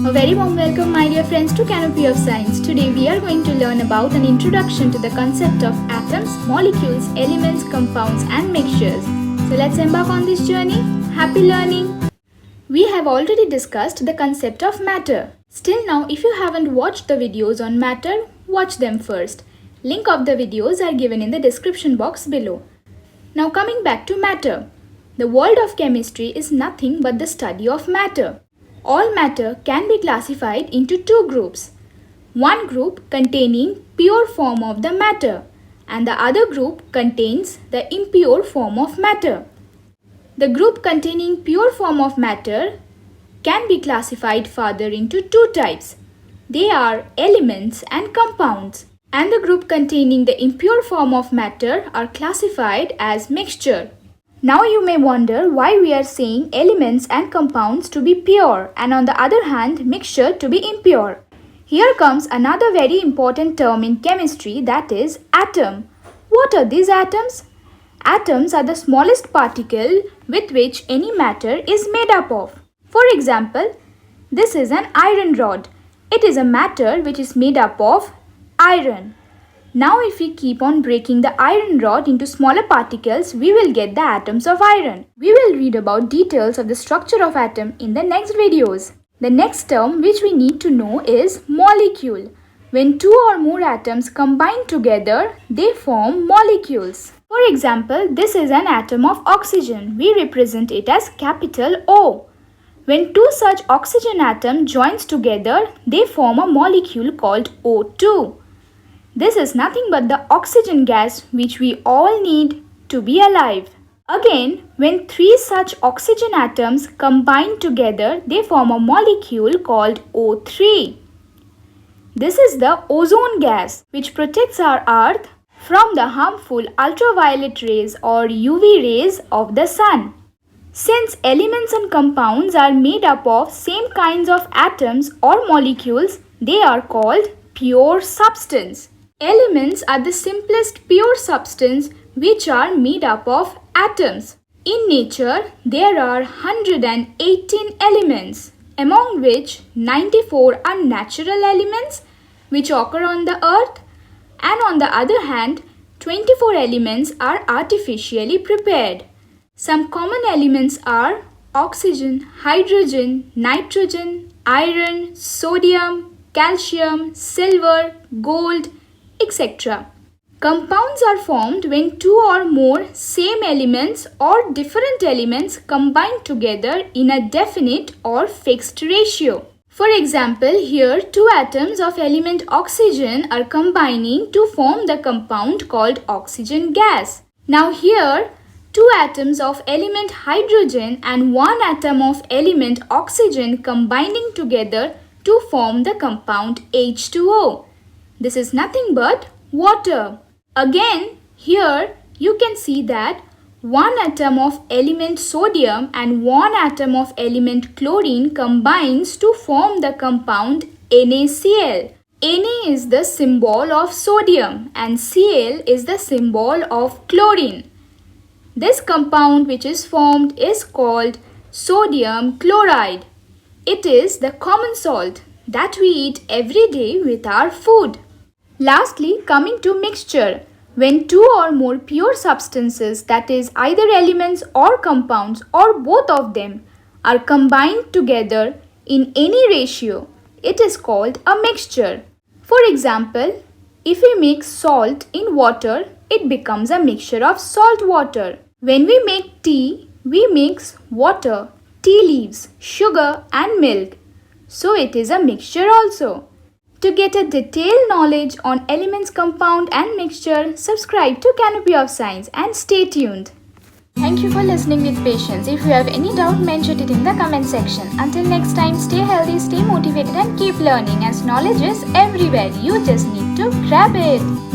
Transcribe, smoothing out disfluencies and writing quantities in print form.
A very warm welcome, my dear friends, to Canopy of Science. Today we are going to learn about an introduction to the concept of atoms, molecules, elements, compounds and mixtures. So let's embark on this journey. Happy learning! We have already discussed the concept of matter. Still now, if you haven't watched the videos on matter, watch them first. Link of the videos are given in the description box below. Now coming back to matter. The world of chemistry is nothing but the study of matter. All matter can be classified into two groups. One group containing pure form of the matter and the other group contains the impure form of matter. The group containing pure form of matter can be classified further into two types. They are elements and compounds. And the group containing the impure form of matter are classified as mixture. Now you may wonder why we are saying elements and compounds to be pure and on the other hand mixture to be impure. Here comes another very important term in chemistry, that is atom. What are these atoms? Atoms are the smallest particle with which any matter is made up of. For example, this is an iron rod. It is a matter which is made up of iron. Now if we keep on breaking the iron rod into smaller particles, we will get the atoms of iron. We will read about details of the structure of atom in the next videos. The next term which we need to know is molecule. When two or more atoms combine together, they form molecules. For example, this is an atom of oxygen. We represent it as capital O. When two such oxygen atoms joins together, they form a molecule called O2. This is nothing but the oxygen gas which we all need to be alive. Again, when three such oxygen atoms combine together, they form a molecule called O3. This is the ozone gas which protects our earth from the harmful ultraviolet rays or UV rays of the sun. Since elements and compounds are made up of same kinds of atoms or molecules, they are called pure substance. Elements are the simplest pure substance which are made up of atoms. In nature, there are 118 elements, among which 94 are natural elements which occur on the earth, and on the other hand, 24 elements are artificially prepared. Some common elements are oxygen, hydrogen, nitrogen, iron, sodium, calcium, silver, gold, etc. Compounds are formed when two or more same elements or different elements combine together in a definite or fixed ratio. For example, here two atoms of element oxygen are combining to form the compound called oxygen gas. Now here, two atoms of element hydrogen and one atom of element oxygen combining together to form the compound H2O. This is nothing but water. Again, here you can see that one atom of element sodium and one atom of element chlorine combines to form the compound NaCl. Na is the symbol of sodium and Cl is the symbol of chlorine. This compound which is formed is called sodium chloride. It is the common salt that we eat every day with our food. Lastly, coming to mixture. When two or more pure substances, that is either elements or compounds or both of them, are combined together in any ratio, it is called a mixture. For example, if we mix salt in water, it becomes a mixture of salt water. When we make tea, we mix water, tea leaves, sugar and milk. So it is a mixture also. To get a detailed knowledge on elements, compound and mixture, subscribe to Canopy of Science and stay tuned. Thank you for listening with patience. If you have any doubt, mention it in the comment section. Until next time, stay healthy, stay motivated and keep learning as knowledge is everywhere. You just need to grab it.